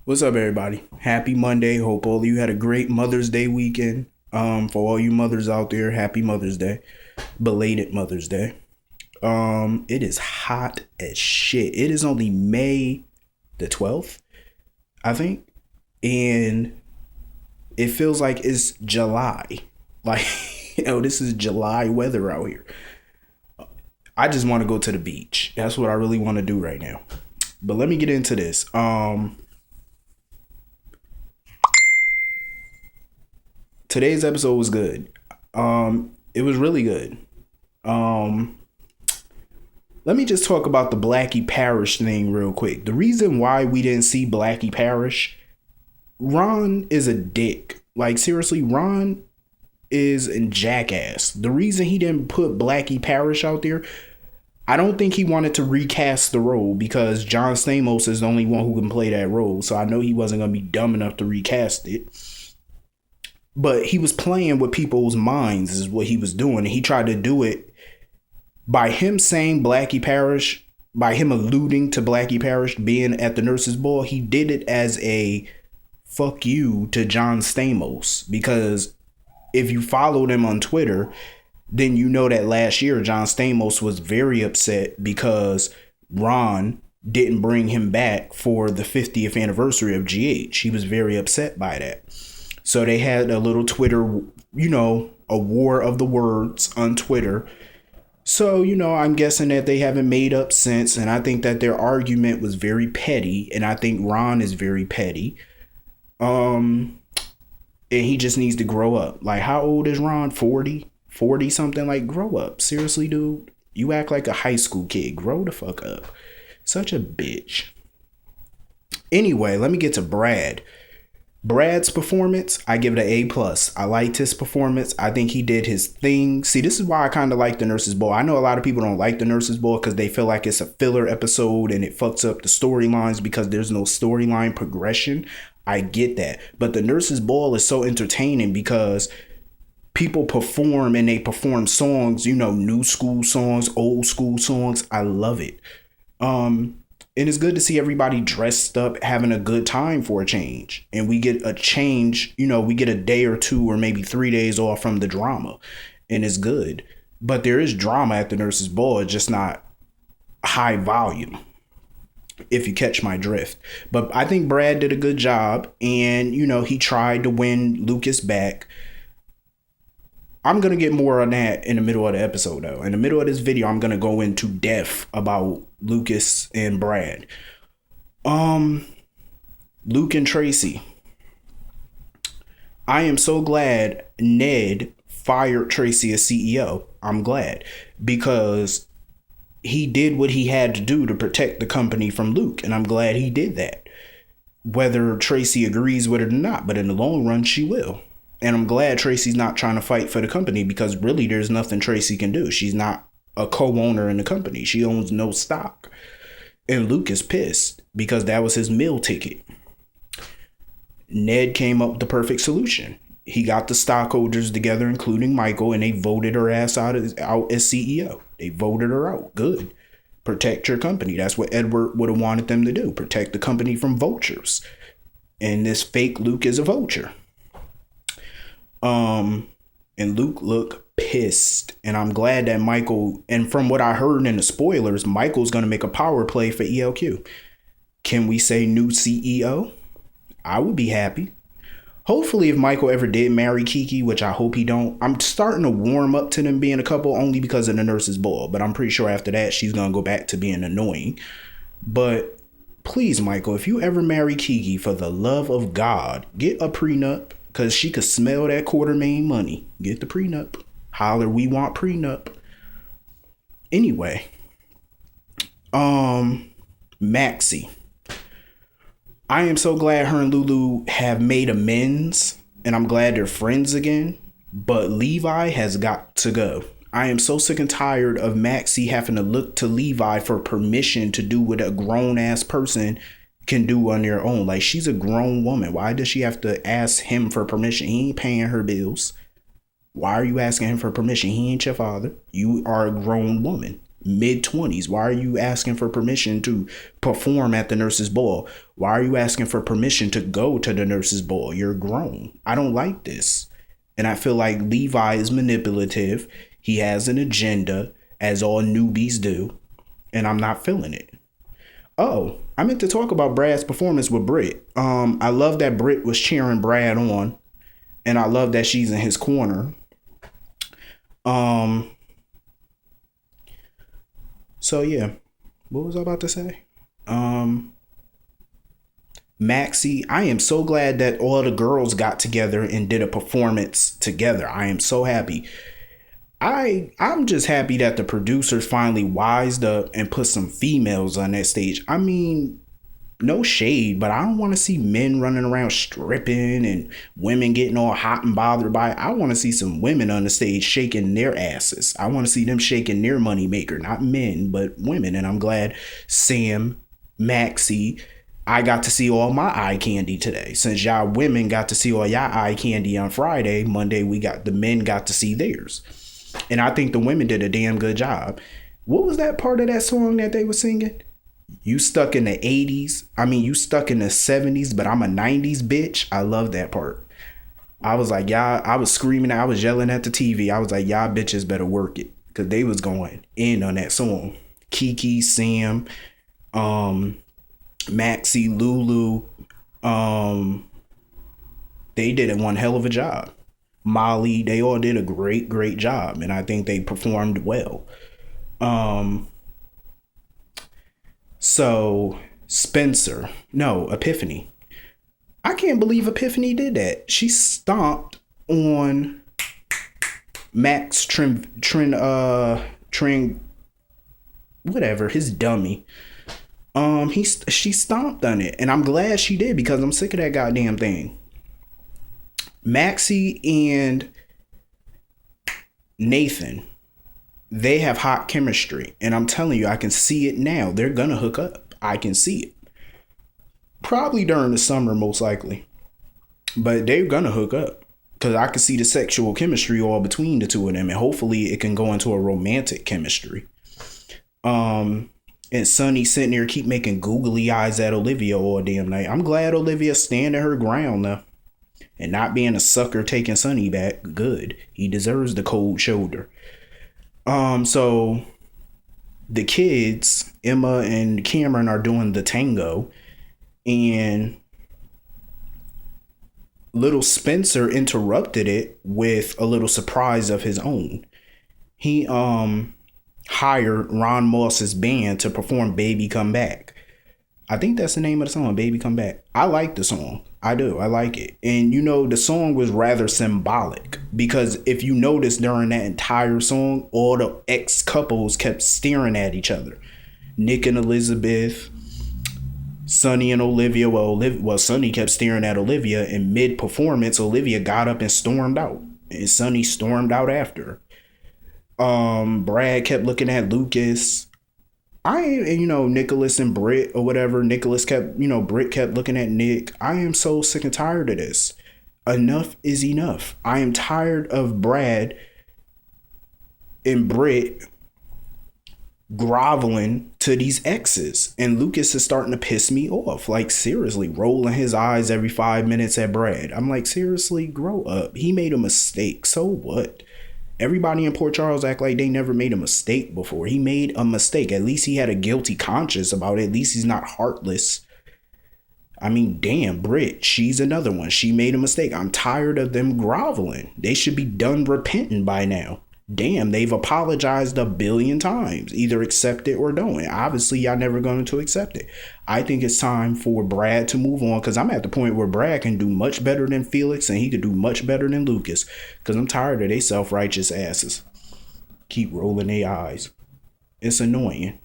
What's up, everybody? Happy Monday. Hope all of you had a great Mother's Day weekend. For all you mothers out there, happy Mother's Day. Belated Mother's Day. It is hot as shit. It is only May the 12th, I think. And it feels like it's July. Like, this is July weather out here. I just want to go to the beach. That's what I really want to do right now. But let me get into this. Today's episode was good. It was really good. Um, Let me just talk about the Blackie Parrish thing real quick. The reason why we didn't see Blackie Parrish, Ron is a dick. Like, seriously, Ron is a jackass. The reason he didn't put Blackie Parrish out there, I don't think he wanted to recast the role because John Stamos is the only one who can play that role. So I know he wasn't going to be dumb enough to recast it. But he was playing with people's minds is what he was doing. And he tried to do it by him saying Blackie Parrish, by him alluding to Blackie Parrish being at the nurse's ball. He did it as a fuck you to John Stamos. Because if you followed him on Twitter, then you know that last year John Stamos was very upset because Ron didn't bring him back for the 50th anniversary of GH. He was very upset by that. So they had a little Twitter, a war of the words on Twitter. So, I'm guessing that they haven't made up since. And I think that their argument was very petty. And I think Ron is very petty. And he just needs to grow up. Like, how old is Ron? 40? 40 something? Like, grow up. Seriously, dude. You act like a high school kid. Grow the fuck up. Such a bitch. Anyway, let me get to Brad. Brad's performance, I give it an A+. I liked his performance. I think he did his thing. See, this is why I kind of like the Nurse's Ball. I know a lot of people don't like the Nurse's Ball because they feel like it's a filler episode and it fucks up the storylines because there's no storyline progression. I get that. But the Nurse's Ball is so entertaining because people perform and they perform songs, new school songs, old school songs. I love it. And it's good to see everybody dressed up, having a good time for a change. And we get a change, we get a day or two or maybe 3 days off from the drama. And it's good. But there is drama at the Nurse's Ball. It's just not high volume, if you catch my drift. But I think Brad did a good job. And, he tried to win Lucas back. I'm going to get more on that in the middle of the episode, though. In the middle of this video, I'm going to go into depth about Lucas and Brad. Luke and Tracy. I am so glad Ned fired Tracy as CEO. I'm glad because he did what he had to do to protect the company from Luke. And I'm glad he did that. Whether Tracy agrees with it or not, but in the long run, she will. And I'm glad Tracy's not trying to fight for the company because really there's nothing Tracy can do. She's not a co-owner in the company. She owns no stock. And Luke is pissed because that was his meal ticket. Ned came up with the perfect solution. He got the stockholders together, including Michael, and they voted her ass out as CEO. They voted her out. Good. Protect your company. That's what Edward would have wanted them to do. Protect the company from vultures. And this fake Luke is a vulture. And Luke looked pissed. And I'm glad that Michael, and from what I heard in the spoilers, Michael's going to make a power play for ELQ. Can we say new CEO? I would be happy. Hopefully, if Michael ever did marry Kiki, which I hope he don't, I'm starting to warm up to them being a couple only because of the Nurse's Ball. But I'm pretty sure after that, she's going to go back to being annoying. But please, Michael, if you ever marry Kiki, for the love of God, get a prenup. Because she could smell that Quartermain money. Get the prenup. Holler, we want prenup. Anyway. Maxie. I am so glad her and Lulu have made amends. And I'm glad they're friends again. But Levi has got to go. I am so sick and tired of Maxie having to look to Levi for permission to do what a grown-ass person can do on their own. Like, she's a grown woman. Why does she have to ask him for permission? He ain't paying her bills. Why are you asking him for permission? He ain't your father. You are a grown woman. mid-20s. Why are you asking for permission to perform at the nurse's ball? Why are you asking for permission to go to the nurse's ball? You're grown. I don't like this. And I feel like Levi is manipulative. He has an agenda, as all newbies do. And I'm not feeling it. Oh, I meant to talk about Brad's performance with Britt. I love that Britt was cheering Brad on. And I love that she's in his corner. So yeah, what was I about to say? Maxie, I am so glad that all the girls got together and did a performance together. I am so happy. I'm just happy that the producers finally wised up and put some females on that stage. I mean, no shade, but I don't want to see men running around stripping and women getting all hot and bothered by it. I want to see some women on the stage shaking their asses. I want to see them shaking their money maker, not men, but women. And I'm glad Sam, Maxie, I got to see all my eye candy today. Since y'all women got to see all y'all eye candy on Friday, Monday the men got to see theirs. And I think the women did a damn good job. What was that part of that song that they were singing? You stuck in the 80s. I mean, you stuck in the 70s, but I'm a 90s bitch. I love that part. I was like, y'all, I was screaming. I was yelling at the TV. I was like, y'all bitches better work it. Because they was going in on that song. Kiki, Sam, Maxie, Lulu. They did one hell of a job. Molly, they all did a great job. And I think they performed well. So Epiphany. I can't believe Epiphany did that. She stomped on Max whatever, his dummy. She stomped on it, and I'm glad she did because I'm sick of that goddamn thing. Maxie and Nathan, they have hot chemistry, and I'm telling you, I can see it now. They're gonna hook up. I can see it. Probably during the summer, most likely. But they're gonna hook up. Because I can see the sexual chemistry all between the two of them. And hopefully it can go into a romantic chemistry. And Sonny sitting there keep making googly eyes at Olivia all damn night. I'm glad Olivia's standing her ground now. And not being a sucker taking Sonny back. Good. He deserves the cold shoulder. So the kids, Emma and Cameron, are doing the tango, and little Spencer interrupted it with a little surprise of his own. He hired Ron Moss's band to perform Baby Come Back. I think that's the name of the song, Baby Come Back. I like the song. I do. I like it. And, the song was rather symbolic because if you notice during that entire song, all the ex-couples kept staring at each other. Nick and Elizabeth, Sonny and Olivia. Well, Sonny kept staring at Olivia, and mid-performance, Olivia got up and stormed out. And Sonny stormed out after. Brad kept looking at Lucas. Nicholas and Britt or whatever. Britt kept looking at Nick. I am so sick and tired of this. Enough is enough. I am tired of Brad and Britt groveling to these exes. And Lucas is starting to piss me off. Like, seriously, rolling his eyes every 5 minutes at Brad. I'm like, seriously, grow up. He made a mistake. So what? Everybody in Port Charles act like they never made a mistake before. He made a mistake. At least he had a guilty conscience about it. At least he's not heartless. I mean, damn, Britt, she's another one. She made a mistake. I'm tired of them groveling. They should be done repenting by now. Damn, they've apologized 1 billion times. Either accept it or don't. And obviously, y'all never going to accept it. I think it's time for Brad to move on because I'm at the point where Brad can do much better than Felix and he could do much better than Lucas because I'm tired of they self-righteous asses. Keep rolling their eyes. It's annoying.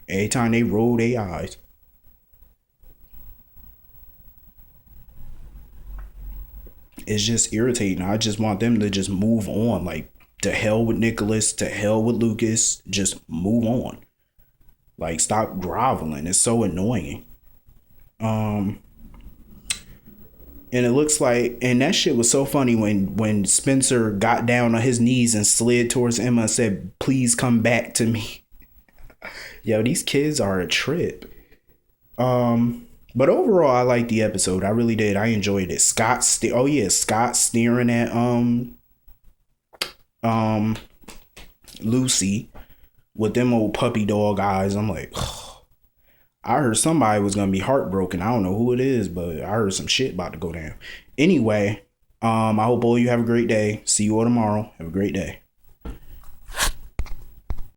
Every time they roll their eyes. It's just irritating. I just want them to just move on. Like, to hell with Nicholas, to hell with Lucas, just move on. Like, stop groveling. It's so annoying. And it looks like, and that shit was so funny when Spencer got down on his knees and slid towards Emma and said, please come back to me. Yo, these kids are a trip. But overall, I liked the episode. I really did. I enjoyed it. Scott staring at um Lucy with them old puppy dog eyes. I'm like, I heard somebody was gonna be heartbroken. I don't know who it is, but I heard some shit about to go down. Anyway, I hope all you have a great day. See you all tomorrow. Have a great day.